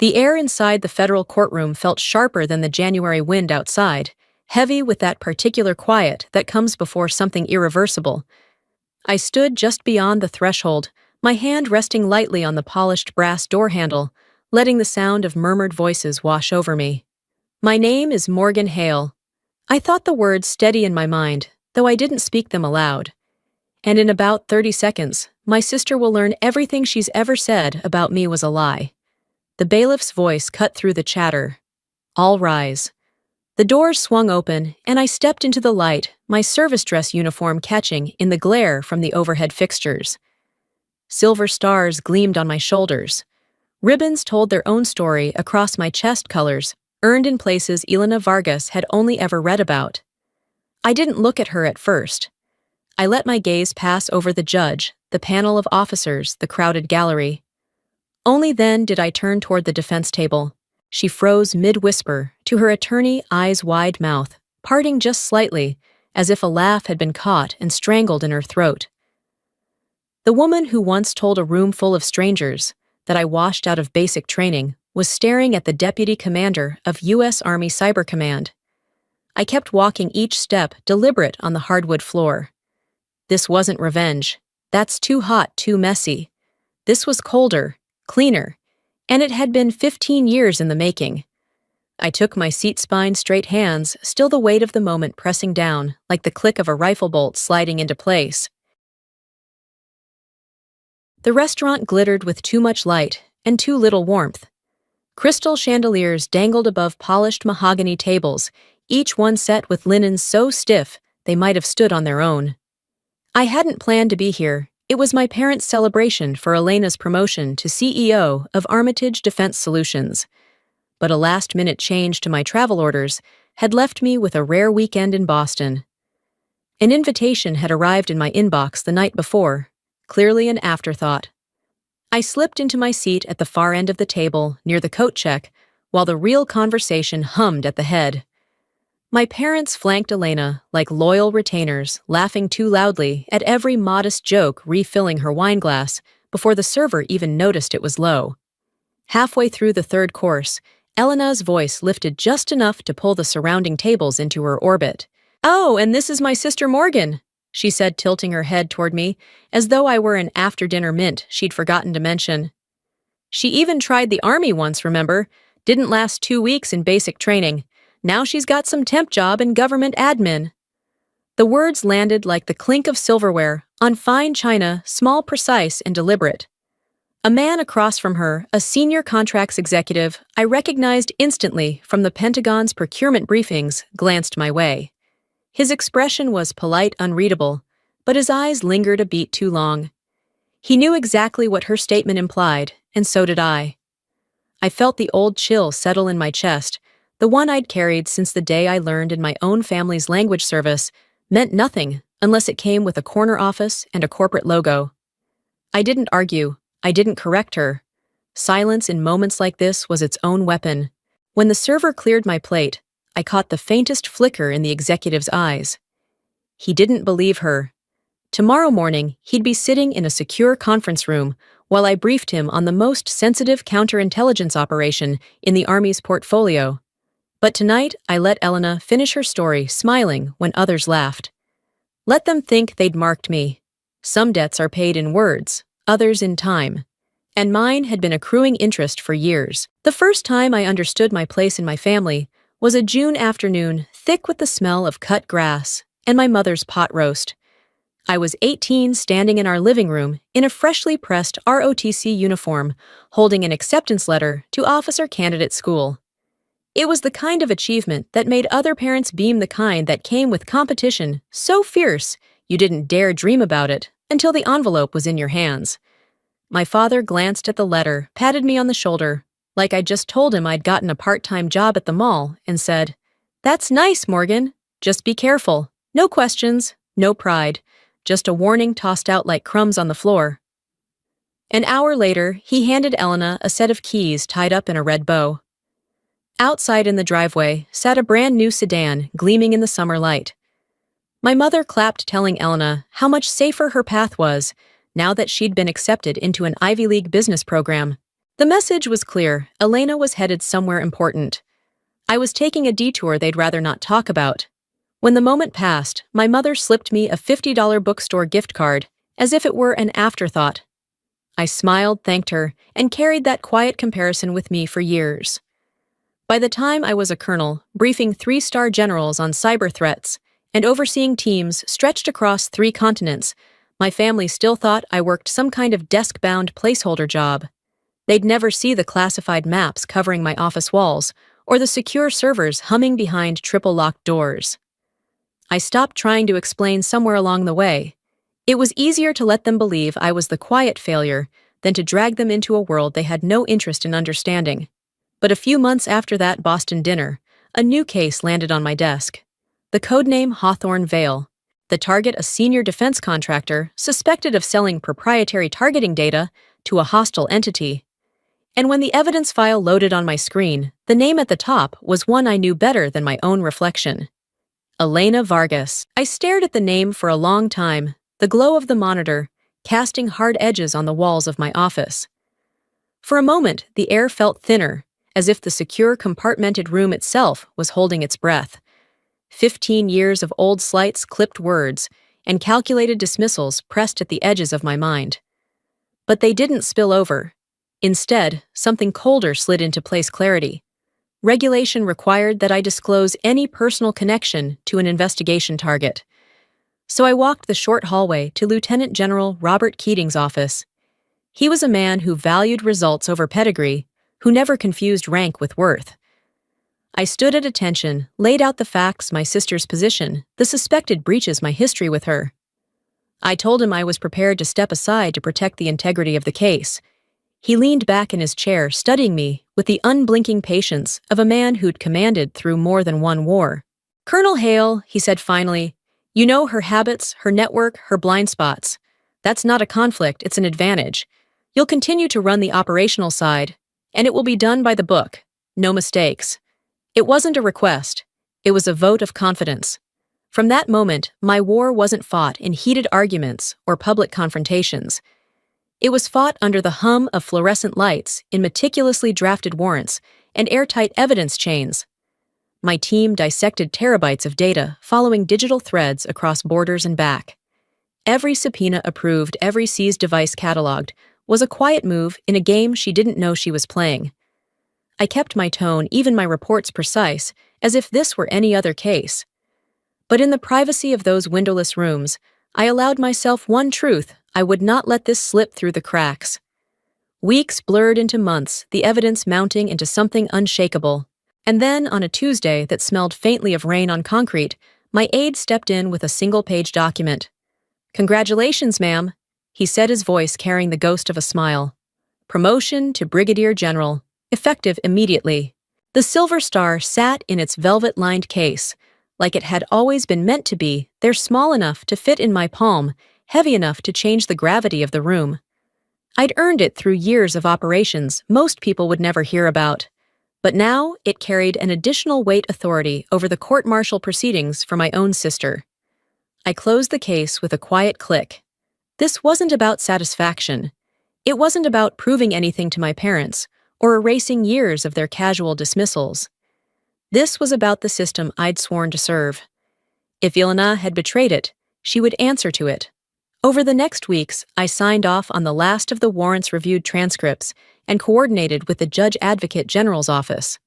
The air inside the federal courtroom felt sharper than the January wind outside, heavy with that particular quiet that comes before something irreversible. I stood just beyond the threshold, my hand resting lightly on the polished brass door handle, letting the sound of murmured voices wash over me. "My name is Morgan Hale." I thought the words steady in my mind, though I didn't speak them aloud. "And in about 30 seconds, my sister will learn everything she's ever said about me was a lie." The bailiff's voice cut through the chatter. "All rise." The doors swung open, and I stepped into the light, my service dress uniform catching in the glare from the overhead fixtures. Silver stars gleamed on my shoulders. Ribbons told their own story across my chest colors, earned in places Elena Vargas had only ever read about. I didn't look at her at first. I let my gaze pass over the judge, the panel of officers, the crowded gallery. Only then did I turn toward the defense table. She froze mid-whisper, to her attorney eyes-wide mouth, parting just slightly, as if a laugh had been caught and strangled in her throat. The woman who once told a room full of strangers that I washed out of basic training was staring at the deputy commander of U.S. Army Cyber Command. I kept walking each step deliberate on the hardwood floor. This wasn't revenge. That's too hot, too messy. This was colder, cleaner, and it had been 15 years in the making. I took my seat-spine straight hands, still the weight of the moment pressing down, like the click of a rifle bolt sliding into place. The restaurant glittered with too much light and too little warmth. Crystal chandeliers dangled above polished mahogany tables, each one set with linens so stiff they might have stood on their own. I hadn't planned to be here. It was my parents' celebration for Elena's promotion to CEO of Armitage Defense Solutions. But a last-minute change to my travel orders had left me with a rare weekend in Boston. An invitation had arrived in my inbox the night before, clearly an afterthought. I slipped into my seat at the far end of the table, near the coat check, while the real conversation hummed at the head. My parents flanked Elena like loyal retainers, laughing too loudly at every modest joke refilling her wineglass before the server even noticed it was low. Halfway through the third course, Elena's voice lifted just enough to pull the surrounding tables into her orbit. "Oh, and this is my sister Morgan," she said, tilting her head toward me, as though I were an after-dinner mint she'd forgotten to mention. "She even tried the army once, remember? Didn't last 2 weeks in basic training. Now she's got some temp job in government admin." The words landed like the clink of silverware on fine china, small, precise, and deliberate. A man across from her, a senior contracts executive I recognized instantly from the Pentagon's procurement briefings, glanced my way. His expression was polite, unreadable, but his eyes lingered a beat too long. He knew exactly what her statement implied, and so did I. I felt the old chill settle in my chest, the one I'd carried since the day I learned in my own family's language service meant nothing unless it came with a corner office and a corporate logo. I didn't argue. I didn't correct her. Silence in moments like this was its own weapon. When the server cleared my plate, I caught the faintest flicker in the executive's eyes. He didn't believe her. Tomorrow morning, he'd be sitting in a secure conference room while I briefed him on the most sensitive counterintelligence operation in the Army's portfolio. But tonight, I let Elena finish her story, smiling when others laughed. Let them think they'd marked me. Some debts are paid in words, others in time. And mine had been accruing interest for years. The first time I understood my place in my family was a June afternoon, thick with the smell of cut grass and my mother's pot roast. I was 18, standing in our living room in a freshly pressed ROTC uniform, holding an acceptance letter to officer candidate school. It was the kind of achievement that made other parents beam, the kind that came with competition so fierce you didn't dare dream about it until the envelope was in your hands. My father glanced at the letter, patted me on the shoulder, like I'd just told him I'd gotten a part-time job at the mall, and said, "That's nice, Morgan. Just be careful. No questions, no pride. Just a warning tossed out like crumbs on the floor." An hour later, he handed Elena a set of keys tied up in a red bow. Outside in the driveway sat a brand-new sedan gleaming in the summer light. My mother clapped, telling Elena how much safer her path was now that she'd been accepted into an Ivy League business program. The message was clear. Elena was headed somewhere important. I was taking a detour they'd rather not talk about. When the moment passed, my mother slipped me a $50 bookstore gift card, as if it were an afterthought. I smiled, thanked her, and carried that quiet comparison with me for years. By the time I was a colonel, briefing 3-star generals on cyber threats and overseeing teams stretched across 3 continents, my family still thought I worked some kind of desk-bound placeholder job. They'd never see the classified maps covering my office walls or the secure servers humming behind triple-locked doors. I stopped trying to explain somewhere along the way. It was easier to let them believe I was the quiet failure than to drag them into a world they had no interest in understanding. But a few months after that Boston dinner, a new case landed on my desk. The codename Hawthorne Vale. The target, a senior defense contractor suspected of selling proprietary targeting data to a hostile entity. And when the evidence file loaded on my screen, the name at the top was one I knew better than my own reflection. Elena Vargas. I stared at the name for a long time, the glow of the monitor casting hard edges on the walls of my office. For a moment, the air felt thinner, as if the secure, compartmented room itself was holding its breath. 15 years of old slights, clipped words, and calculated dismissals pressed at the edges of my mind. But they didn't spill over. Instead, something colder slid into place: clarity. Regulation required that I disclose any personal connection to an investigation target. So I walked the short hallway to Lieutenant General Robert Keating's office. He was a man who valued results over pedigree, who never confused rank with worth. I stood at attention, laid out the facts, my sister's position, the suspected breaches, my history with her. I told him I was prepared to step aside to protect the integrity of the case. He leaned back in his chair, studying me with the unblinking patience of a man who'd commanded through more than one war. "Colonel Hale," he said finally, "you know her habits, her network, her blind spots. That's not a conflict, it's an advantage. You'll continue to run the operational side, and it will be done by the book. No mistakes." It wasn't a request. It was a vote of confidence. From that moment, my war wasn't fought in heated arguments or public confrontations. It was fought under the hum of fluorescent lights in meticulously drafted warrants and airtight evidence chains. My team dissected terabytes of data, following digital threads across borders and back. Every subpoena approved, every seized device cataloged, was a quiet move in a game she didn't know she was playing. I kept my tone, even my reports precise, as if this were any other case. But in the privacy of those windowless rooms, I allowed myself one truth: I would not let this slip through the cracks. Weeks blurred into months, the evidence mounting into something unshakable. And then, on a Tuesday that smelled faintly of rain on concrete, my aide stepped in with a single-page document. "Congratulations, ma'am," he said, his voice carrying the ghost of a smile. "Promotion to Brigadier General, effective immediately." The silver star sat in its velvet-lined case, like it had always been meant to be, there, small enough to fit in my palm, heavy enough to change the gravity of the room. I'd earned it through years of operations most people would never hear about. But now it carried an additional weight: authority over the court-martial proceedings for my own sister. I closed the case with a quiet click. This wasn't about satisfaction. It wasn't about proving anything to my parents or erasing years of their casual dismissals. This was about the system I'd sworn to serve. If Elena had betrayed it, she would answer to it. Over the next weeks, I signed off on the last of the warrants, reviewed transcripts, and coordinated with the Judge Advocate General's office.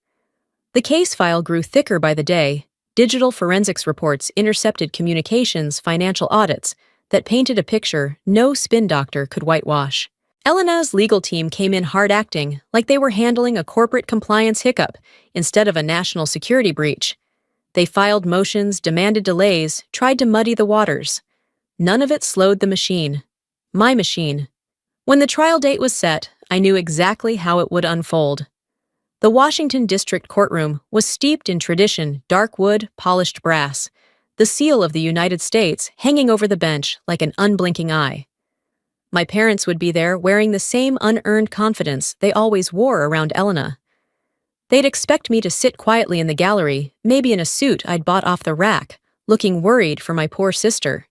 The case file grew thicker by the day. Digital forensics reports intercepted communications, financial audits that painted a picture no spin doctor could whitewash. Elena's legal team came in hard-acting, like they were handling a corporate compliance hiccup instead of a national security breach. They filed motions, demanded delays, tried to muddy the waters. None of it slowed the machine. My machine. When the trial date was set, I knew exactly how it would unfold. The Washington District courtroom was steeped in tradition: dark wood, polished brass, the seal of the United States hanging over the bench like an unblinking eye. My parents would be there, wearing the same unearned confidence they always wore around Elena. They'd expect me to sit quietly in the gallery, maybe in a suit I'd bought off the rack, looking worried for my poor sister.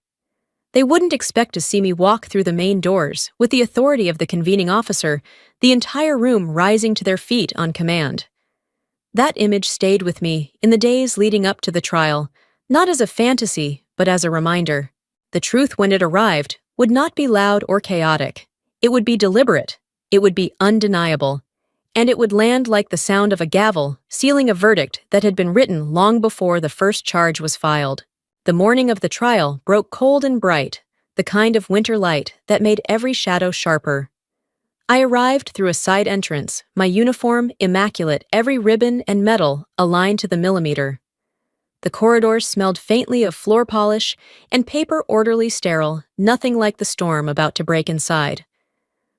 They wouldn't expect to see me walk through the main doors, with the authority of the convening officer, the entire room rising to their feet on command. That image stayed with me in the days leading up to the trial, not as a fantasy, but as a reminder. The truth, when it arrived, would not be loud or chaotic. It would be deliberate. It would be undeniable. And it would land like the sound of a gavel, sealing a verdict that had been written long before the first charge was filed. The morning of the trial broke cold and bright, the kind of winter light that made every shadow sharper. I arrived through a side entrance, my uniform immaculate, every ribbon and medal aligned to the millimeter. The corridors smelled faintly of floor polish and paper, orderly, sterile, nothing like the storm about to break inside.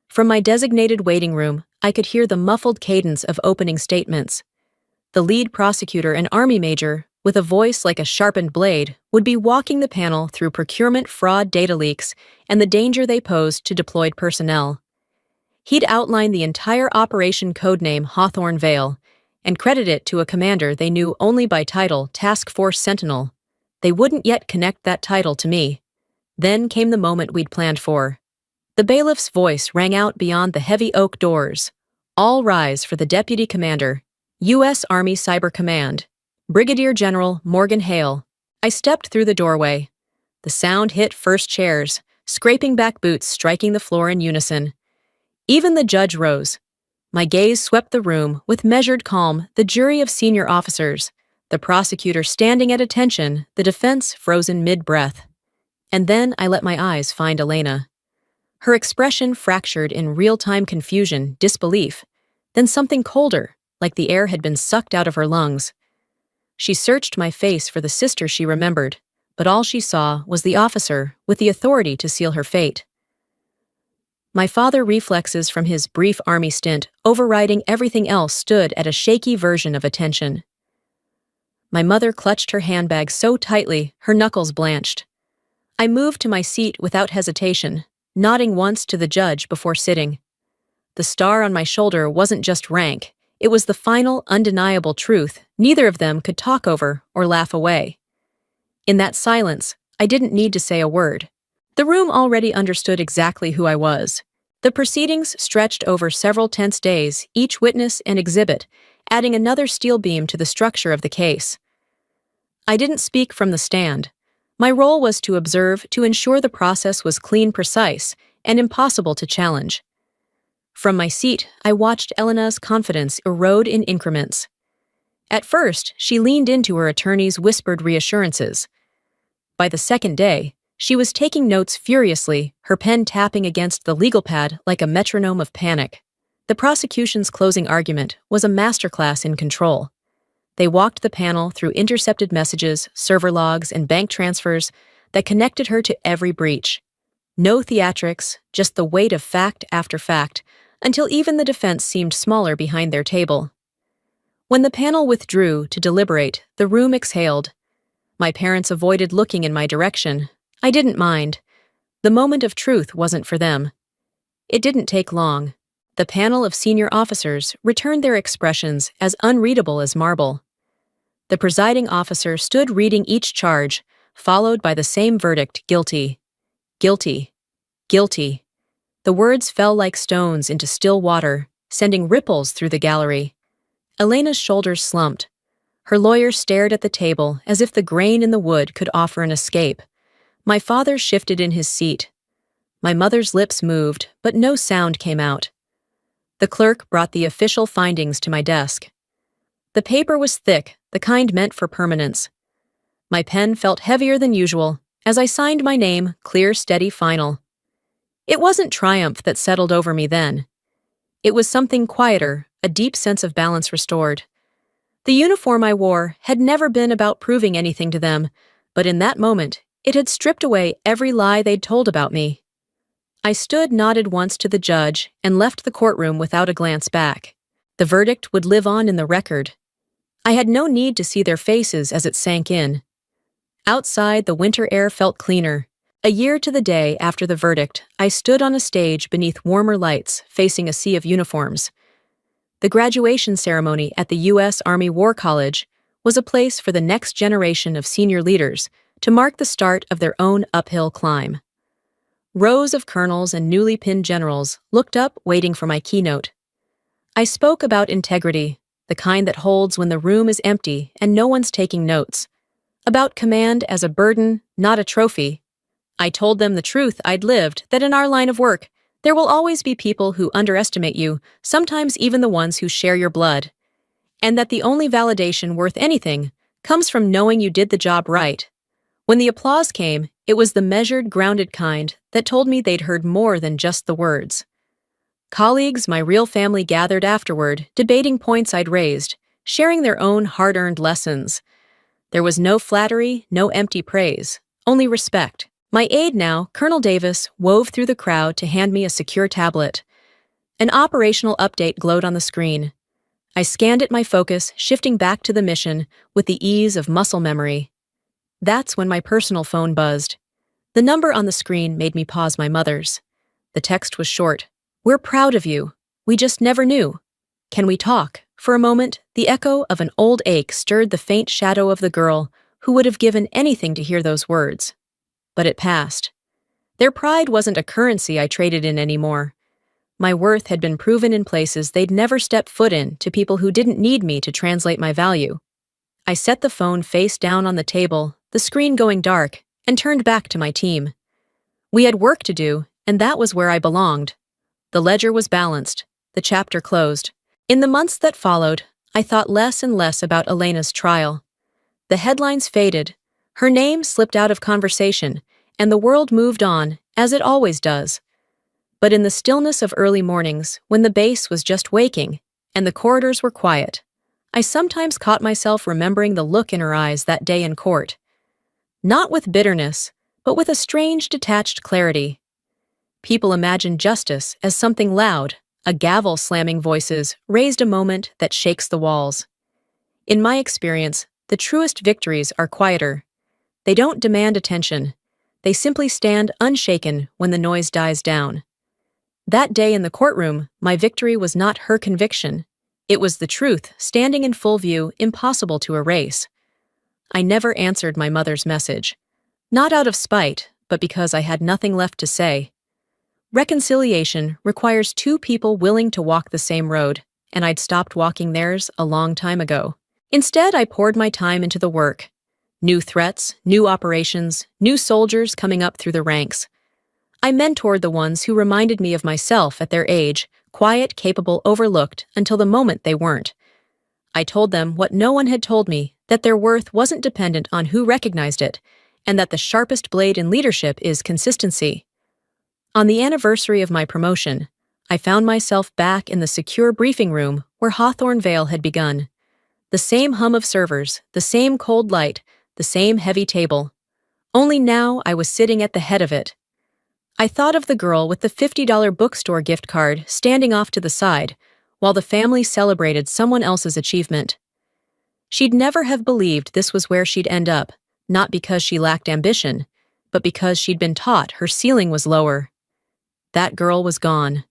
From my designated waiting room, I could hear the muffled cadence of opening statements. The lead prosecutor, an Army major, with a voice like a sharpened blade, would be walking the panel through procurement fraud data leaks and the danger they posed to deployed personnel. He'd outline the entire operation codename Hawthorne Vale and credit it to a commander they knew only by title, Task Force Sentinel. They wouldn't yet connect that title to me. Then came the moment we'd planned for. The bailiff's voice rang out beyond the heavy oak doors. All rise for the Deputy Commander, U.S. Army Cyber Command, Brigadier General Morgan Hale. I stepped through the doorway. The sound hit first chairs, scraping back boots striking the floor in unison. Even the judge rose. My gaze swept the room with measured calm, the jury of senior officers, the prosecutor standing at attention, the defense frozen mid-breath. And then I let my eyes find Elena. Her expression fractured in real-time confusion, disbelief, then something colder, like the air had been sucked out of her lungs. She searched my face for the sister she remembered, but all she saw was the officer with the authority to seal her fate. My father, reflexes from his brief Army stint, overriding everything else, stood at a shaky version of attention. My mother clutched her handbag so tightly, her knuckles blanched. I moved to my seat without hesitation, nodding once to the judge before sitting. The star on my shoulder wasn't just rank, it was the final, undeniable truth neither of them could talk over or laugh away. In that silence, I didn't need to say a word. The room already understood exactly who I was. The proceedings stretched over several tense days, each witness and exhibit, adding another steel beam to the structure of the case. I didn't speak from the stand. My role was to observe, to ensure the process was clean, precise, and impossible to challenge. From my seat, I watched Elena's confidence erode in increments. At first, she leaned into her attorney's whispered reassurances. By the second day, she was taking notes furiously, her pen tapping against the legal pad like a metronome of panic. The prosecution's closing argument was a masterclass in control. They walked the panel through intercepted messages, server logs, and bank transfers that connected her to every breach. No theatrics, just the weight of fact after fact, until even the defense seemed smaller behind their table. When the panel withdrew to deliberate, the room exhaled. My parents avoided looking in my direction. I didn't mind. The moment of truth wasn't for them. It didn't take long. The panel of senior officers returned their expressions as unreadable as marble. The presiding officer stood reading each charge, followed by the same verdict: guilty, guilty, guilty. The words fell like stones into still water, sending ripples through the gallery. Elena's shoulders slumped. Her lawyer stared at the table as if the grain in the wood could offer an escape. My father shifted in his seat. My mother's lips moved, but no sound came out. The clerk brought the official findings to my desk. The paper was thick, the kind meant for permanence. My pen felt heavier than usual as I signed my name, clear, steady, final. It wasn't triumph that settled over me then. It was something quieter, a deep sense of balance restored. The uniform I wore had never been about proving anything to them, but in that moment, it had stripped away every lie they'd told about me. I stood, nodded once to the judge, and left the courtroom without a glance back. The verdict would live on in the record. I had no need to see their faces as it sank in. Outside, the winter air felt cleaner. A year to the day after the verdict, I stood on a stage beneath warmer lights, facing a sea of uniforms. The graduation ceremony at the U.S. Army War College was a place for the next generation of senior leaders to mark the start of their own uphill climb. Rows of colonels and newly pinned generals looked up, waiting for my keynote. I spoke about integrity, the kind that holds when the room is empty and no one's taking notes. About command as a burden, not a trophy. I told them the truth I'd lived, that in our line of work, there will always be people who underestimate you, sometimes even the ones who share your blood. And that the only validation worth anything comes from knowing you did the job right. When the applause came, it was the measured, grounded kind that told me they'd heard more than just the words. Colleagues, my real family, gathered afterward, debating points I'd raised, sharing their own hard-earned lessons. There was no flattery, no empty praise, only respect. My aide now, Colonel Davis, wove through the crowd to hand me a secure tablet. An operational update glowed on the screen. I scanned it, my focus shifting back to the mission with the ease of muscle memory. That's when my personal phone buzzed. The number on the screen made me pause. My mother's. The text was short. "We're proud of you. We just never knew. Can we talk?" For a moment, the echo of an old ache stirred the faint shadow of the girl who would have given anything to hear those words. But it passed. Their pride wasn't a currency I traded in anymore. My worth had been proven in places they'd never stepped foot in, to people who didn't need me to translate my value. I set the phone face down on the table, the screen going dark, and turned back to my team. We had work to do, and that was where I belonged. The ledger was balanced, the chapter closed. In the months that followed, I thought less and less about Elena's trial. The headlines faded, her name slipped out of conversation, and the world moved on, as it always does. But in the stillness of early mornings, when the base was just waking, and the corridors were quiet, I sometimes caught myself remembering the look in her eyes that day in court. Not with bitterness, but with a strange detached clarity. People imagine justice as something loud, a gavel slamming voices raised a moment that shakes the walls. In my experience, the truest victories are quieter. They don't demand attention. They simply stand unshaken when the noise dies down. That day in the courtroom, my victory was not her conviction. It was the truth, standing in full view, impossible to erase. I never answered my mother's message. Not out of spite, but because I had nothing left to say. Reconciliation requires two people willing to walk the same road, and I'd stopped walking theirs a long time ago. Instead, I poured my time into the work. New threats, new operations, new soldiers coming up through the ranks. I mentored the ones who reminded me of myself at their age, quiet, capable, overlooked, until the moment they weren't. I told them what no one had told me, that their worth wasn't dependent on who recognized it, and that the sharpest blade in leadership is consistency. On the anniversary of my promotion, I found myself back in the secure briefing room where Hawthorne Vale had begun. The same hum of servers, the same cold light, the same heavy table. Only now I was sitting at the head of it. I thought of the girl with the $50 bookstore gift card standing off to the side, while the family celebrated someone else's achievement. She'd never have believed this was where she'd end up, not because she lacked ambition, but because she'd been taught her ceiling was lower. That girl was gone.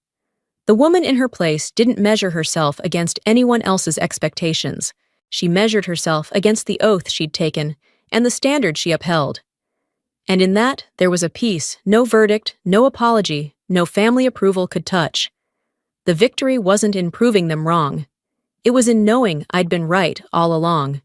The woman in her place didn't measure herself against anyone else's expectations. She measured herself against the oath she'd taken and the standard she upheld. And in that, there was a peace no verdict, no apology, no family approval could touch. The victory wasn't in proving them wrong. It was in knowing I'd been right all along.